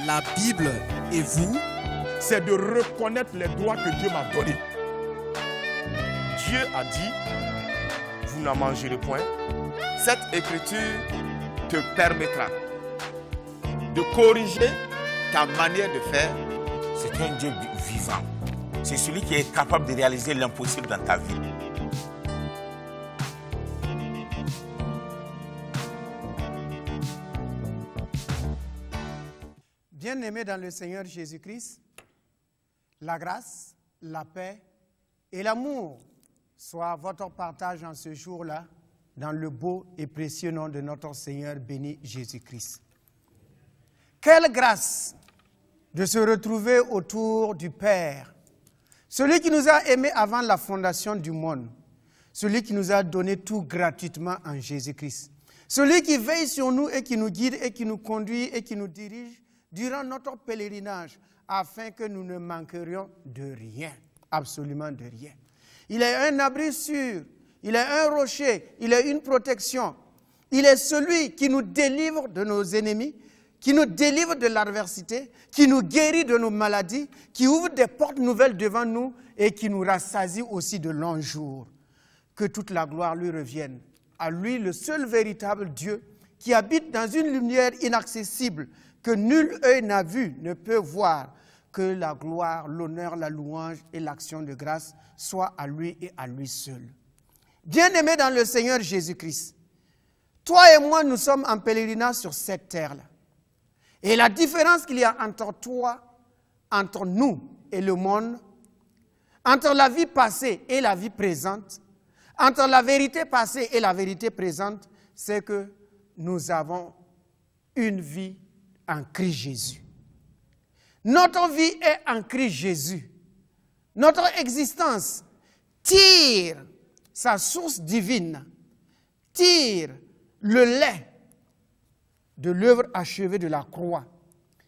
la Bible et vous, c'est de reconnaître les droits que Dieu m'a donnés. Dieu a dit, vous n'en mangerez point. Cette écriture te permettra de corriger ta manière de faire. C'est un Dieu vivant. C'est celui qui est capable de réaliser l'impossible dans ta vie. Bien-aimés dans le Seigneur Jésus-Christ, la grâce, la paix et l'amour soient votre partage en ce jour-là, dans le beau et précieux nom de notre Seigneur béni Jésus-Christ. Quelle grâce de se retrouver autour du Père, celui qui nous a aimés avant la fondation du monde, celui qui nous a donné tout gratuitement en Jésus-Christ, celui qui veille sur nous et qui nous guide et qui nous conduit et qui nous dirige durant notre pèlerinage, afin que nous ne manquerions de rien, absolument de rien. Il est un abri sûr, il est un rocher, il est une protection. Il est celui qui nous délivre de nos ennemis, qui nous délivre de l'adversité, qui nous guérit de nos maladies, qui ouvre des portes nouvelles devant nous et qui nous rassasie aussi de longs jours. Que toute la gloire lui revienne. À lui, le seul véritable Dieu, qui habite dans une lumière inaccessible, que nul œil n'a vu, ne peut voir, que la gloire, l'honneur, la louange et l'action de grâce soient à lui et à lui seul. Bien-aimés dans le Seigneur Jésus-Christ, toi et moi, nous sommes en pèlerinage sur cette terre-là. Et la différence qu'il y a entre toi, entre nous et le monde, entre la vie passée et la vie présente, entre la vérité passée et la vérité présente, c'est que nous avons une vie en Christ Jésus. Notre vie est en Christ Jésus. Notre existence tire sa source divine, tire le lait de l'œuvre achevée de la croix.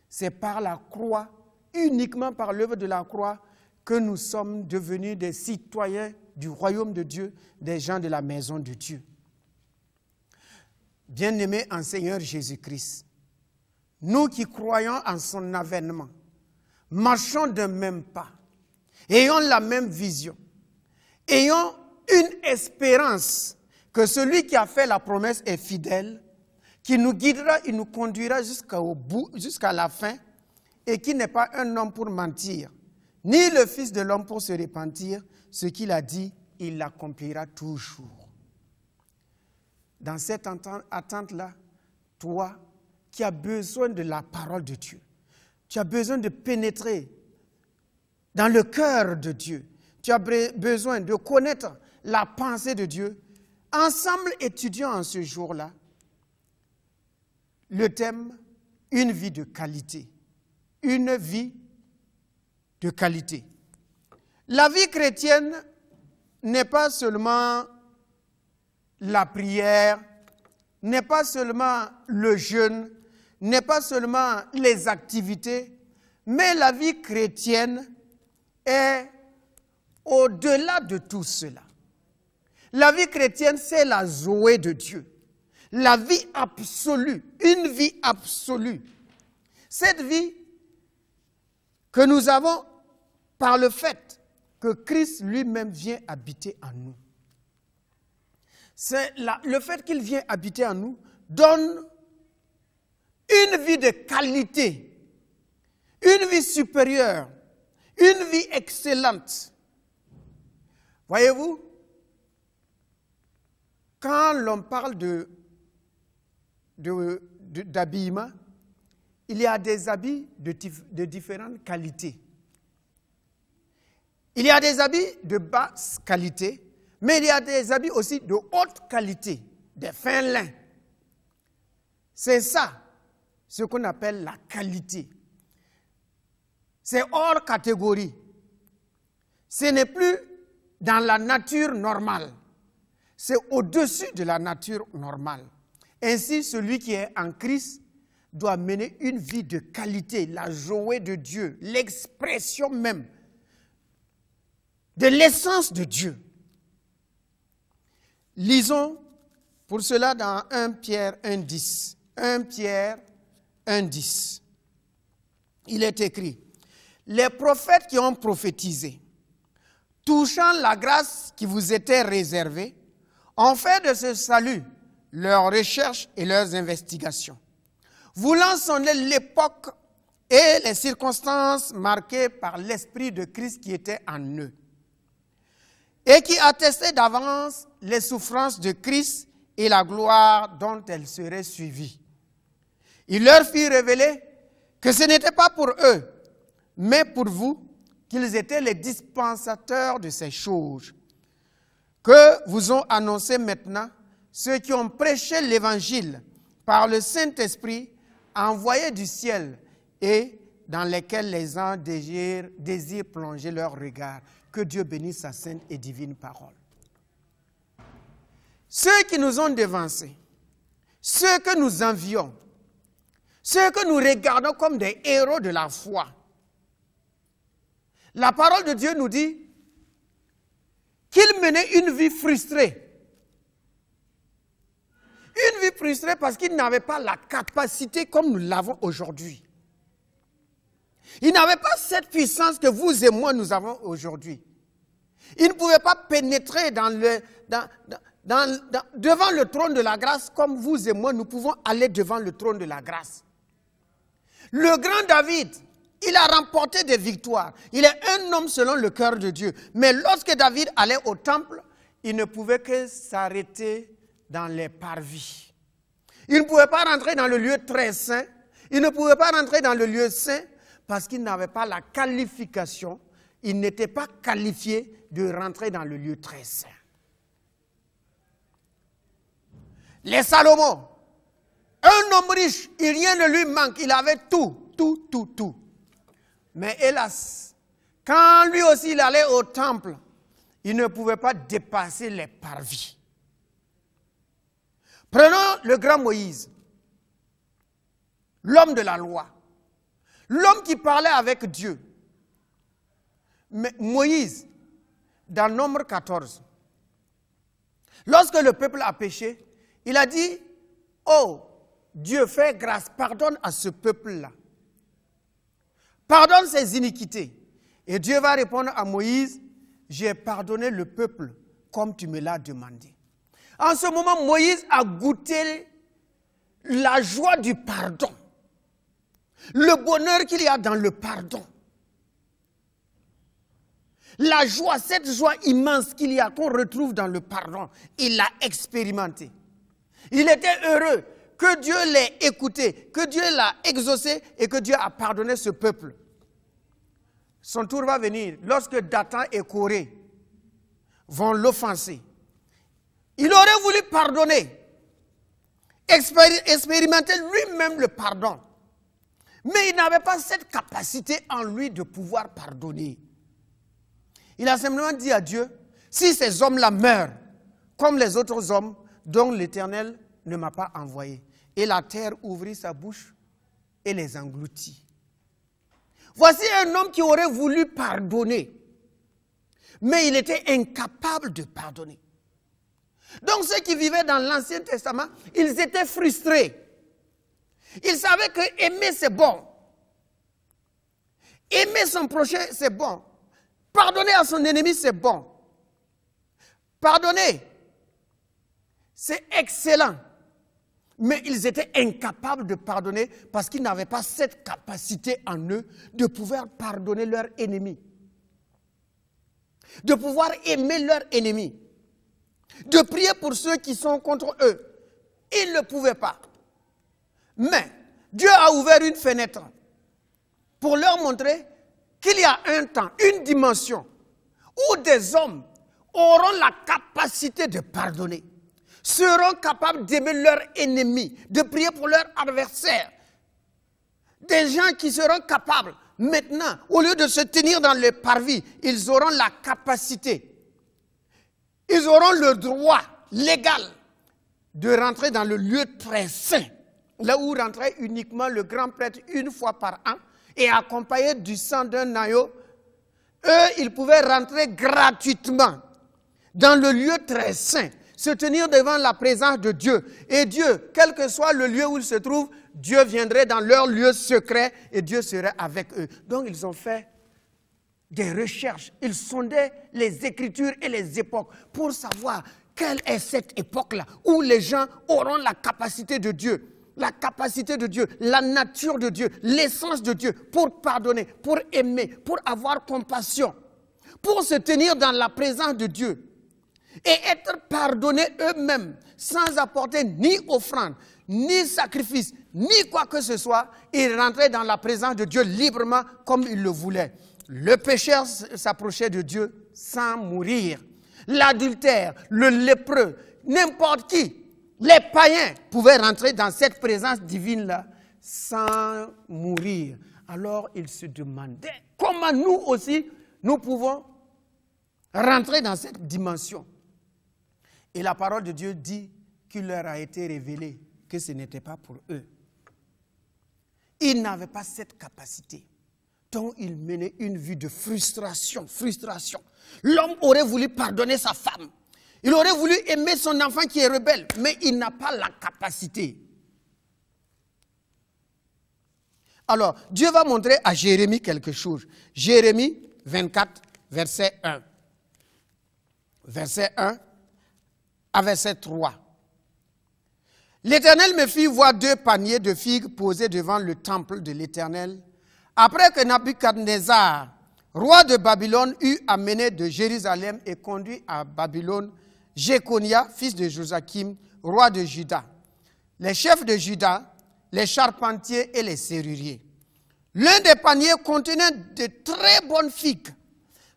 C'est par la croix, uniquement par l'œuvre de la croix, que nous sommes devenus des citoyens du royaume de Dieu, des gens de la maison de Dieu. Bien-aimés en Seigneur Jésus-Christ, nous qui croyons en son avènement, marchons d'un même pas, ayons la même vision, ayons une espérance que celui qui a fait la promesse est fidèle, qui nous guidera, il nous conduira jusqu'au bout, jusqu'à la fin, et qui n'est pas un homme pour mentir, ni le Fils de l'homme pour se repentir. Ce qu'il a dit, il l'accomplira toujours. Dans cette attente-là, toi qui as besoin de la parole de Dieu, tu as besoin de pénétrer dans le cœur de Dieu, tu as besoin de connaître la pensée de Dieu. Ensemble, étudions en ce jour-là le thème « Une vie de qualité ». Une vie de qualité. La vie chrétienne n'est pas seulement la prière, n'est pas seulement le jeûne, n'est pas seulement les activités, mais la vie chrétienne est au-delà de tout cela. La vie chrétienne, c'est la Zoé de Dieu. La vie absolue, une vie absolue. Cette vie que nous avons par le fait que Christ lui-même vient habiter en nous. C'est le fait qu'il vient habiter en nous donne une vie de qualité, une vie supérieure, une vie excellente. Voyez-vous, quand l'on parle d'habillement, il y a des habits de différentes qualités. Il y a des habits de basse qualité, mais il y a des habits aussi de haute qualité, des fins lins. C'est ça, ce qu'on appelle la qualité. C'est hors catégorie. Ce n'est plus dans la nature normale. C'est au-dessus de la nature normale. Ainsi, celui qui est en Christ doit mener une vie de qualité, la joie de Dieu, l'expression même de l'essence de Dieu. Lisons pour cela dans 1 Pierre 1,10. 1 Pierre 1,10. il est écrit, les prophètes qui ont prophétisé, touchant la grâce qui vous était réservée, ont fait de ce salut leurs recherches et leurs investigations, voulant sonder l'époque et les circonstances marquées par l'Esprit de Christ qui était en eux, et qui attestait d'avance les souffrances de Christ et la gloire dont elles seraient suivies. Il leur fit révéler que ce n'était pas pour eux, mais pour vous, qu'ils étaient les dispensateurs de ces choses, que vous ont annoncé maintenant ceux qui ont prêché l'Évangile par le Saint-Esprit envoyé du ciel et dans lesquels les anges désirent plonger leur regard. Que Dieu bénisse sa sainte et divine parole. Ceux qui nous ont devancés, ceux que nous envions, ceux que nous regardons comme des héros de la foi, la parole de Dieu nous dit qu'ils menaient une vie frustrée. Une vie frustrée parce qu'ils n'avaient pas la capacité comme nous l'avons aujourd'hui. Ils n'avaient pas cette puissance que vous et moi nous avons aujourd'hui. Ils ne pouvaient pas pénétrer devant le trône de la grâce comme vous et moi nous pouvons aller devant le trône de la grâce. Le grand David, il a remporté des victoires. Il est un homme selon le cœur de Dieu. Mais lorsque David allait au temple, il ne pouvait que s'arrêter dans les parvis. Il ne pouvait pas rentrer dans le lieu très saint. Il ne pouvait pas rentrer dans le lieu saint parce qu'il n'avait pas la qualification. Il n'était pas qualifié de rentrer dans le lieu très saint. Les Salomon, un homme riche, rien ne lui manque. Il avait tout. Mais hélas, quand lui aussi il allait au temple, il ne pouvait pas dépasser les parvis. Prenons le grand Moïse, l'homme de la loi, l'homme qui parlait avec Dieu. Mais Moïse, dans Nombre 14, lorsque le peuple a péché, il a dit, « Oh, Dieu, fais grâce, pardonne à ce peuple-là. Pardonne ses iniquités. » Et Dieu va répondre à Moïse, « J'ai pardonné le peuple comme tu me l'as demandé. » En ce moment, Moïse a goûté la joie du pardon. Le bonheur qu'il y a dans le pardon. La joie, cette joie immense qu'il y a, qu'on retrouve dans le pardon, il l'a expérimenté. Il était heureux que Dieu l'ait écouté, que Dieu l'a exaucé et que Dieu a pardonné ce peuple. Son tour va venir lorsque Dathan et Corée vont l'offenser. Il aurait voulu pardonner, expérimenter lui-même le pardon. Mais il n'avait pas cette capacité en lui de pouvoir pardonner. Il a simplement dit à Dieu, si ces hommes-là meurent, comme les autres hommes dont l'Éternel ne m'a pas envoyé. Et la terre ouvrit sa bouche et les engloutit. Voici un homme qui aurait voulu pardonner, mais il était incapable de pardonner. Donc ceux qui vivaient dans l'Ancien Testament, ils étaient frustrés. Ils savaient que aimer c'est bon. Aimer son prochain c'est bon. Pardonner à son ennemi c'est bon. Pardonner, c'est excellent. Mais ils étaient incapables de pardonner parce qu'ils n'avaient pas cette capacité en eux de pouvoir pardonner leurs ennemis. De pouvoir aimer leurs ennemis. De prier pour ceux qui sont contre eux. Ils ne pouvaient pas. Mais Dieu a ouvert une fenêtre pour leur montrer qu'il y a un temps, une dimension où des hommes auront la capacité de pardonner, seront capables d'aimer leurs ennemis, de prier pour leurs adversaires. Des gens qui seront capables, maintenant, au lieu de se tenir dans les parvis, ils auront la capacité, ils auront le droit légal de rentrer dans le lieu très saint, là où rentrait uniquement le grand prêtre une fois par an, et accompagné du sang d'un agneau. Eux, ils pouvaient rentrer gratuitement dans le lieu très saint. se tenir devant la présence de Dieu. Et Dieu, quel que soit le lieu où il se trouve, Dieu viendrait dans leur lieu secret et Dieu serait avec eux. Donc ils ont fait des recherches, ils sondaient les Écritures et les époques pour savoir quelle est cette époque-là où les gens auront la capacité de Dieu. La capacité de Dieu, la nature de Dieu, l'essence de Dieu pour pardonner, pour aimer, pour avoir compassion, pour se tenir dans la présence de Dieu et être pardonnés eux-mêmes sans apporter ni offrande, ni sacrifice, ni quoi que ce soit. Ils rentraient dans la présence de Dieu librement comme ils le voulaient. Le pécheur s'approchait de Dieu sans mourir. L'adultère, le lépreux, n'importe qui, les païens pouvaient rentrer dans cette présence divine-là sans mourir. Alors ils se demandaient comment nous aussi, nous pouvons rentrer dans cette dimension. Et la parole de Dieu dit qu'il leur a été révélé que ce n'était pas pour eux. Ils n'avaient pas cette capacité. Donc ils menaient une vie de frustration. L'homme aurait voulu pardonner sa femme. Il aurait voulu aimer son enfant qui est rebelle, mais il n'a pas la capacité. Alors, Dieu va montrer à Jérémie quelque chose. Jérémie 24, verset 1. Verset 1 à verset 3. L'Éternel me fit voir 2 paniers de figues posés devant le temple de l'Éternel, après que Nabuchodonosor, roi de Babylone, eut amené de Jérusalem et conduit à Babylone Jéconia, fils de Joachim, roi de Juda, les chefs de Juda, les charpentiers et les serruriers. L'un des paniers contenait de très bonnes figues,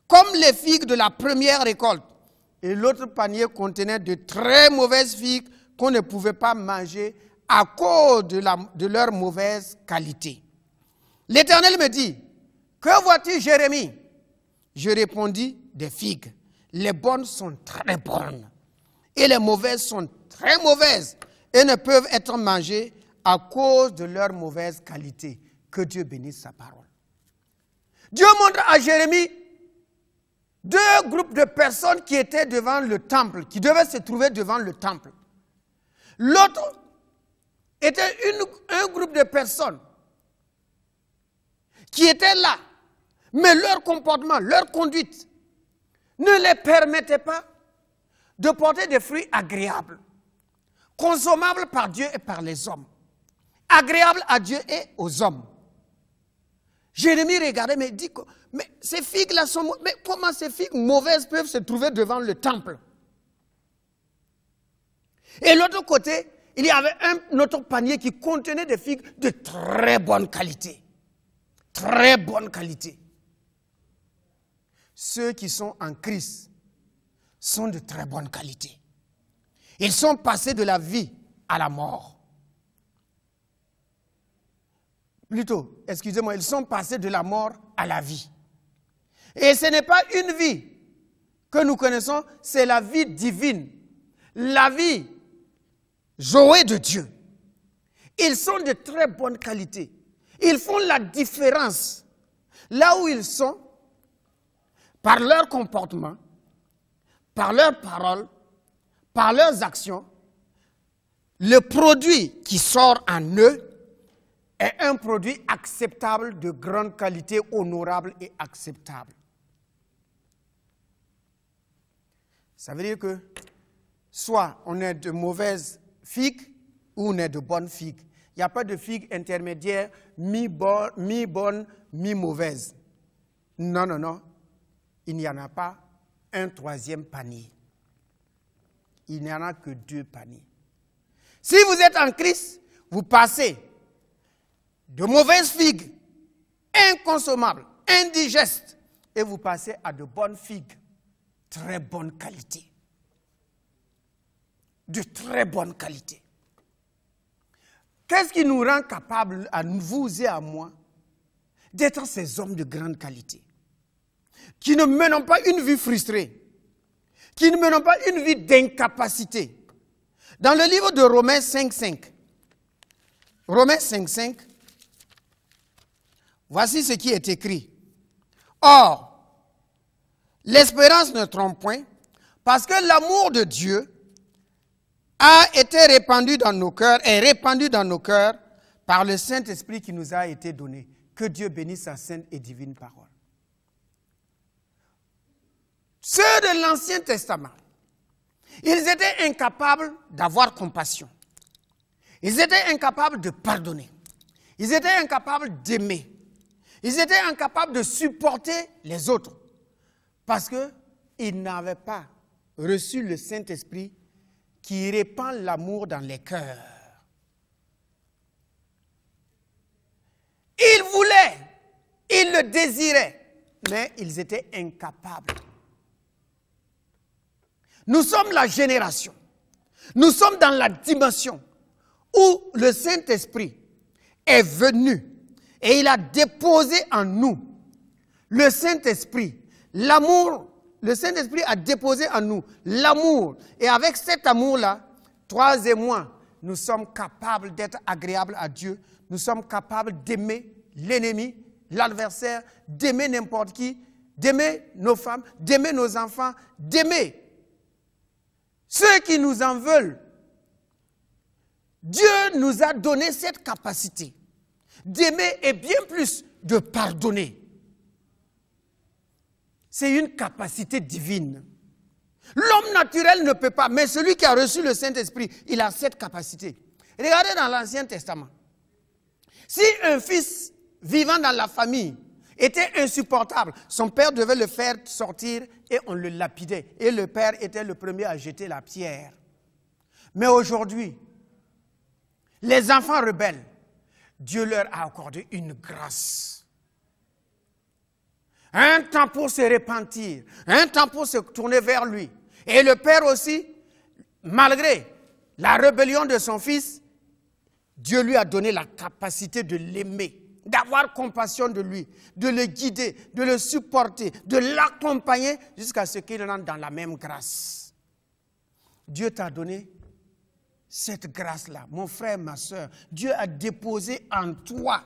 comme les figues de la première récolte. Et l'autre panier contenait de très mauvaises figues qu'on ne pouvait pas manger à cause de leur mauvaise qualité. L'Éternel me dit, « Que vois-tu, Jérémie ?» Je répondis, « Des figues. Les bonnes sont très bonnes et les mauvaises sont très mauvaises et ne peuvent être mangées à cause de leur mauvaise qualité. » Que Dieu bénisse sa parole. Dieu montre à Jérémie 2 groupes de personnes qui étaient devant le temple, qui devaient se trouver devant le temple. L'autre était un groupe de personnes qui étaient là, mais leur comportement, leur conduite ne les permettait pas de porter des fruits agréables, consommables par Dieu et par les hommes, agréables à Dieu et aux hommes. Jérémie regardait, mais dit, mais ces figues-là sont, mais comment ces figues mauvaises peuvent se trouver devant le temple? Et de l'autre côté, il y avait un autre panier qui contenait des figues de très bonne qualité. Très bonne qualité. Ceux qui sont en Christ sont de très bonne qualité. Ils sont passés de la vie à la mort. Plutôt, excusez-moi, ils sont passés de la mort à la vie. Et ce n'est pas une vie que nous connaissons, c'est la vie divine. La vie Zoé de Dieu. Ils sont de très bonne qualité. Ils font la différence là où ils sont, par leur comportement, par leurs paroles, par leurs actions. Le produit qui sort en eux est un produit acceptable, de grande qualité, honorable et acceptable. Ça veut dire que soit on est de mauvaises figues ou on est de bonnes figues. Il n'y a pas de figues intermédiaires, mi-bonnes, mi-mauvaises. Non, non, non. Il n'y en a pas un 3e panier. Il n'y en a que 2 paniers. Si vous êtes en Christ, vous passez de mauvaises figues, inconsommables, indigestes, et vous passez à de bonnes figues, très bonne qualité. De très bonne qualité. Qu'est-ce qui nous rend capables, à vous et à moi, d'être ces hommes de grande qualité, qui ne menons pas une vie frustrée, qui ne menons pas une vie d'incapacité? Dans le livre de Romains 5.5, Romains 5.5, voici ce qui est écrit. Or, l'espérance ne trompe point, parce que l'amour de Dieu a été répandu dans nos cœurs, est répandu dans nos cœurs par le Saint-Esprit qui nous a été donné. Que Dieu bénisse sa sainte et divine parole. Ceux de l'Ancien Testament, ils étaient incapables d'avoir compassion. Ils étaient incapables de pardonner. Ils étaient incapables d'aimer. Ils étaient incapables de supporter les autres parce qu'ils n'avaient pas reçu le Saint-Esprit qui répand l'amour dans les cœurs. Ils voulaient, ils le désiraient, mais ils étaient incapables. Nous sommes la génération, nous sommes dans la dimension où le Saint-Esprit est venu et il a déposé en nous le Saint-Esprit, l'amour. Le Saint-Esprit a déposé en nous l'amour. Et avec cet amour-là, toi et moi, nous sommes capables d'être agréables à Dieu. Nous sommes capables d'aimer l'ennemi, l'adversaire, d'aimer n'importe qui, d'aimer nos femmes, d'aimer nos enfants, d'aimer ceux qui nous en veulent. Dieu nous a donné cette capacité d'aimer et bien plus de pardonner. C'est une capacité divine. L'homme naturel ne peut pas, mais celui qui a reçu le Saint-Esprit, il a cette capacité. Regardez dans l'Ancien Testament. Si un fils vivant dans la famille était insupportable, son père devait le faire sortir et on le lapidait. Et le père était le premier à jeter la pierre. Mais aujourd'hui, les enfants rebelles, Dieu leur a accordé une grâce. Un temps pour se repentir, un temps pour se tourner vers lui. Et le père aussi, malgré la rébellion de son fils, Dieu lui a donné la capacité de l'aimer, d'avoir compassion de lui, de le guider, de le supporter, de l'accompagner jusqu'à ce qu'il rentre dans la même grâce. Dieu t'a donné cette grâce-là, mon frère, ma soeur. Dieu a déposé en toi,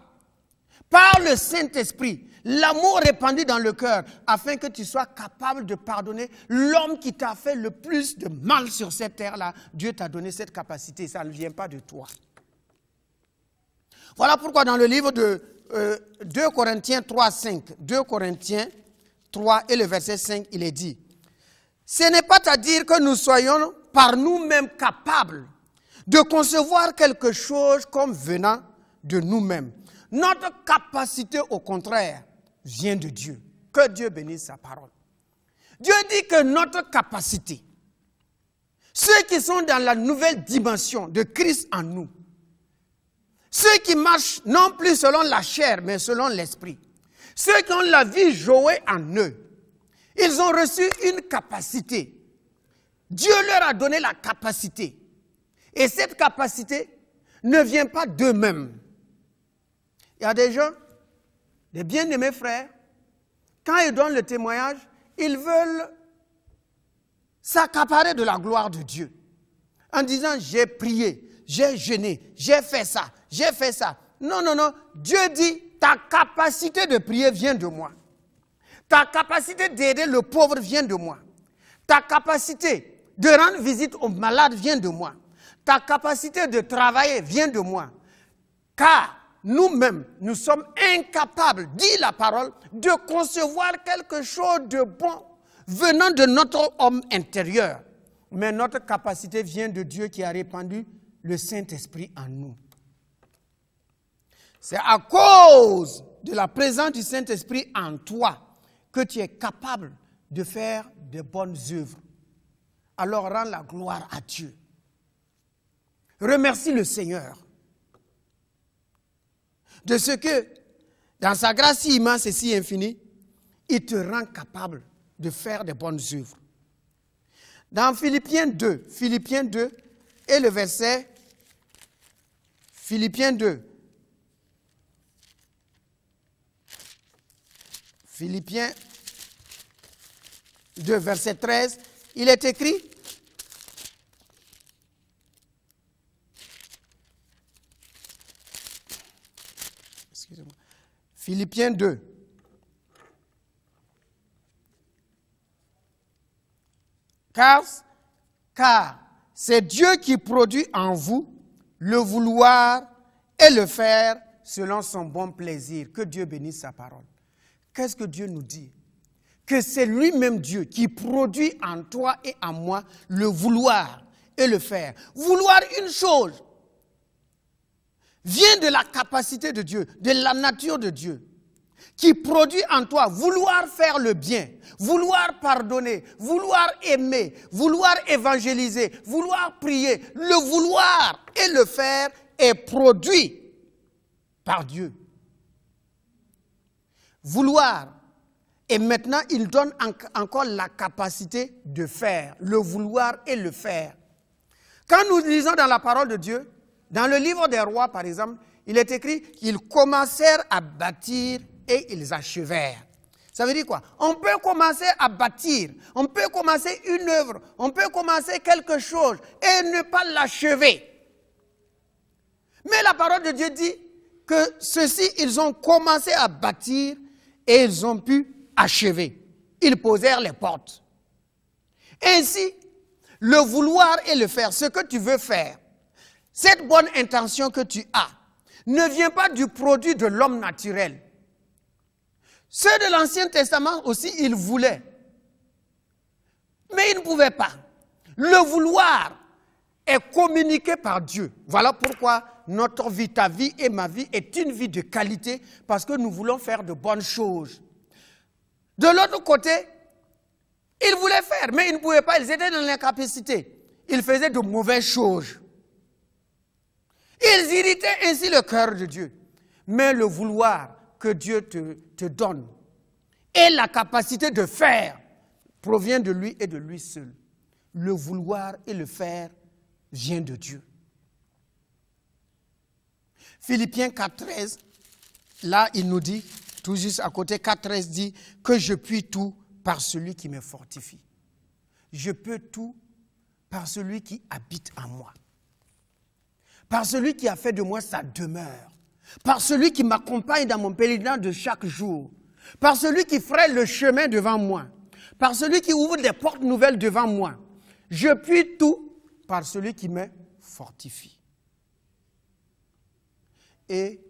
par le Saint-Esprit, l'amour répandu dans le cœur, afin que tu sois capable de pardonner l'homme qui t'a fait le plus de mal sur cette terre-là. Dieu t'a donné cette capacité, ça ne vient pas de toi. Voilà pourquoi dans le livre de 2 Corinthiens 3, 5, 2 Corinthiens 3 et le verset 5, il est dit, « Ce n'est pas à dire que nous soyons par nous-mêmes capables de concevoir quelque chose comme venant de nous-mêmes. Notre capacité, au contraire, vient de Dieu. » Que Dieu bénisse sa parole. Dieu dit que notre capacité, ceux qui sont dans la nouvelle dimension de Christ en nous, ceux qui marchent non plus selon la chair, mais selon l'esprit, ceux qui ont la vie jouée en eux, ils ont reçu une capacité. Dieu leur a donné la capacité. Et cette capacité ne vient pas d'eux-mêmes. Il y a des gens, des bien-aimés frères, quand ils donnent le témoignage, ils veulent s'accaparer de la gloire de Dieu. En disant, j'ai prié, j'ai jeûné, j'ai fait ça, j'ai fait ça. Non, non, non. Dieu dit, ta capacité de prier vient de moi. Ta capacité d'aider le pauvre vient de moi. Ta capacité de rendre visite aux malades vient de moi. Ta capacité de travailler vient de moi. Car nous-mêmes, nous sommes incapables, dit la parole, de concevoir quelque chose de bon venant de notre homme intérieur. Mais notre capacité vient de Dieu qui a répandu le Saint-Esprit en nous. C'est à cause de la présence du Saint-Esprit en toi que tu es capable de faire de bonnes œuvres. Alors rends la gloire à Dieu. Remercie le Seigneur de ce que, dans sa grâce si immense et si infinie, il te rend capable de faire de bonnes œuvres. Dans Philippiens 2 et le verset Philippiens 2, verset 13, il est écrit, excusez-moi, Philippiens 2, car c'est Dieu qui produit en vous le vouloir et le faire selon son bon plaisir. Que Dieu bénisse sa parole. Qu'est-ce que Dieu nous dit? Que c'est lui-même Dieu qui produit en toi et en moi le vouloir et le faire. Vouloir une chose vient de la capacité de Dieu, de la nature de Dieu, qui produit en toi vouloir faire le bien, vouloir pardonner, vouloir aimer, vouloir évangéliser, vouloir prier. Le vouloir et le faire est produit par Dieu. Vouloir. Et maintenant, il donne encore la capacité de faire, le vouloir et le faire. Quand nous lisons dans la parole de Dieu, dans le livre des rois, par exemple, il est écrit qu'ils commencèrent à bâtir et ils achevèrent. Ça veut dire quoi? On peut commencer à bâtir, on peut commencer une œuvre, on peut commencer quelque chose et ne pas l'achever. Mais la parole de Dieu dit que ceux-ci, ils ont commencé à bâtir et ils ont pu achever. Ils posèrent les portes. Ainsi, le vouloir et le faire, ce que tu veux faire, cette bonne intention que tu as, ne vient pas du produit de l'homme naturel. Ceux de l'Ancien Testament aussi, ils voulaient. Mais ils ne pouvaient pas. Le vouloir est communiqué par Dieu. Voilà pourquoi notre vie, ta vie et ma vie est une vie de qualité, parce que nous voulons faire de bonnes choses. De l'autre côté, ils voulaient faire, mais ils ne pouvaient pas, ils étaient dans l'incapacité. Ils faisaient de mauvaises choses. Ils irritaient ainsi le cœur de Dieu. Mais le vouloir que Dieu te donne et la capacité de faire provient de lui et de lui seul. Le vouloir et le faire vient de Dieu. Philippiens 4,13, là il nous dit, tout juste à côté, 4,13 dit que je puis tout par celui qui me fortifie. Je peux tout par celui qui habite en moi. Par celui qui a fait de moi sa demeure. Par celui qui m'accompagne dans mon pèlerinage de chaque jour. Par celui qui ferait le chemin devant moi. Par celui qui ouvre des portes nouvelles devant moi. Je puis tout par celui qui me fortifie. Et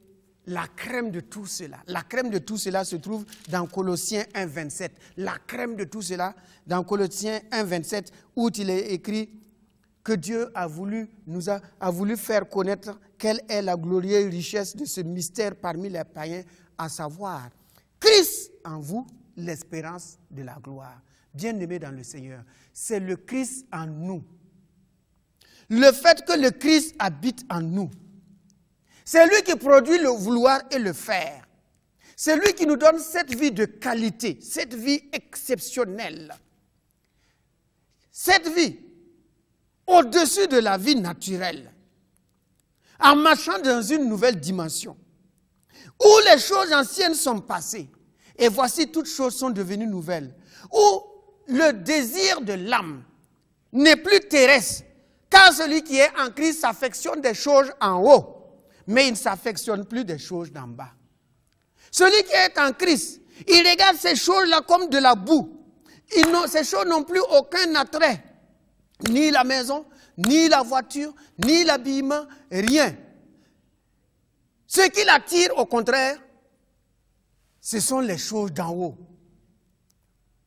la crème de tout cela se trouve dans Colossiens 1,27. La crème de tout cela dans Colossiens 1,27 où il est écrit que Dieu a voulu faire connaître quelle est la glorieuse richesse de ce mystère parmi les païens, à savoir Christ en vous, l'espérance de la gloire. Bien-aimés dans le Seigneur, c'est le Christ en nous. Le fait que le Christ habite en nous, c'est lui qui produit le vouloir et le faire. C'est lui qui nous donne cette vie de qualité, cette vie exceptionnelle. Cette vie au-dessus de la vie naturelle, en marchant dans une nouvelle dimension, où les choses anciennes sont passées, et voici toutes choses sont devenues nouvelles, où le désir de l'âme n'est plus terrestre, car celui qui est en Christ s'affectionne des choses en haut, mais il ne s'affectionne plus des choses d'en bas. Celui qui est en Christ, il regarde ces choses-là comme de la boue. Ces choses n'ont plus aucun attrait. Ni la maison, ni la voiture, ni l'habillement, rien. Ce qui l'attire, au contraire, ce sont les choses d'en haut.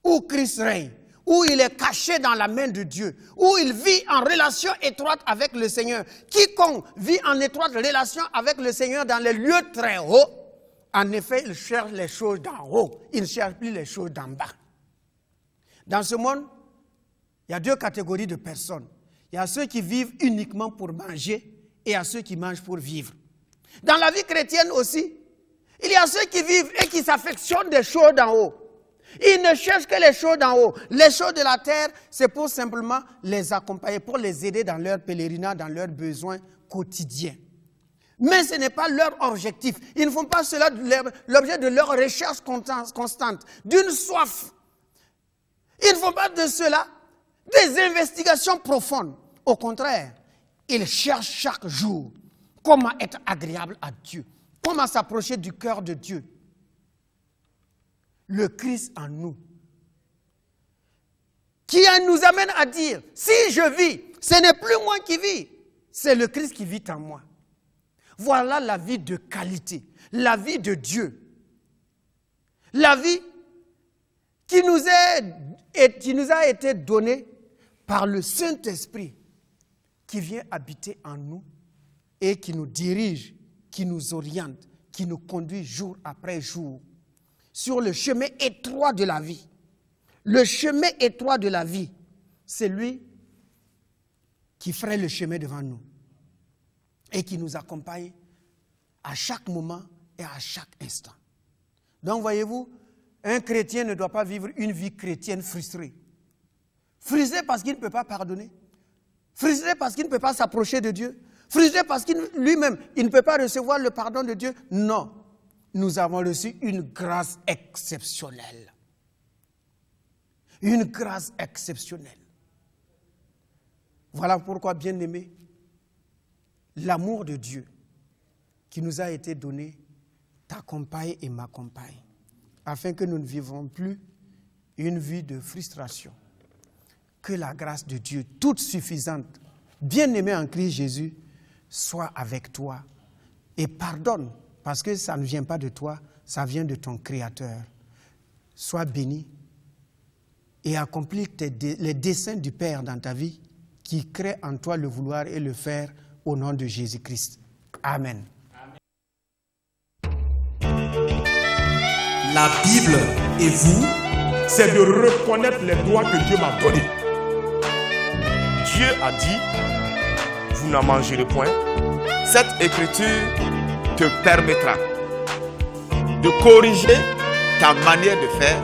Où Christ règne, où il est caché dans la main de Dieu, où il vit en relation étroite avec le Seigneur. Quiconque vit en étroite relation avec le Seigneur dans les lieux très hauts, en effet, il cherche les choses d'en haut, il ne cherche plus les choses d'en bas. Dans ce monde, il y a deux catégories de personnes. Il y a ceux qui vivent uniquement pour manger et il y a ceux qui mangent pour vivre. Dans la vie chrétienne aussi, il y a ceux qui vivent et qui s'affectionnent des choses d'en haut. Ils ne cherchent que les choses d'en haut. Les choses de la terre, c'est pour simplement les accompagner, pour les aider dans leur pèlerinage, dans leurs besoins quotidiens. Mais ce n'est pas leur objectif. Ils ne font pas cela l'objet de leur recherche constante, d'une soif. Ils ne font pas de cela des investigations profondes. Au contraire, ils cherchent chaque jour comment être agréable à Dieu, comment s'approcher du cœur de Dieu. Le Christ en nous qui nous amène à dire, si je vis, ce n'est plus moi qui vis, c'est le Christ qui vit en moi. Voilà la vie de qualité, la vie de Dieu. La vie qui nous a été donnée par le Saint-Esprit qui vient habiter en nous et qui nous dirige, qui nous oriente, qui nous conduit jour après jour sur le chemin étroit de la vie. Le chemin étroit de la vie, c'est lui qui ferait le chemin devant nous et qui nous accompagne à chaque moment et à chaque instant. Donc voyez-vous, un chrétien ne doit pas vivre une vie chrétienne frustrée. Frustré parce qu'il ne peut pas pardonner. Frustré parce qu'il ne peut pas s'approcher de Dieu. Frustré parce qu'il lui-même, il ne peut pas recevoir le pardon de Dieu. Non, nous avons reçu une grâce exceptionnelle. Une grâce exceptionnelle. Voilà pourquoi, bien-aimés, l'amour de Dieu qui nous a été donné t'accompagne et m'accompagne, afin que nous ne vivons plus une vie de frustration. Que la grâce de Dieu, toute suffisante, bien-aimée en Christ Jésus, soit avec toi et pardonne, parce que ça ne vient pas de toi, ça vient de ton Créateur. Sois béni et accomplis les desseins du Père dans ta vie, qui crée en toi le vouloir et le faire au nom de Jésus-Christ. Amen. La Bible et vous, c'est de reconnaître les droits que Dieu m'a donnés. Dieu a dit, vous n'en mangerez point. Cette écriture te permettra de corriger ta manière de faire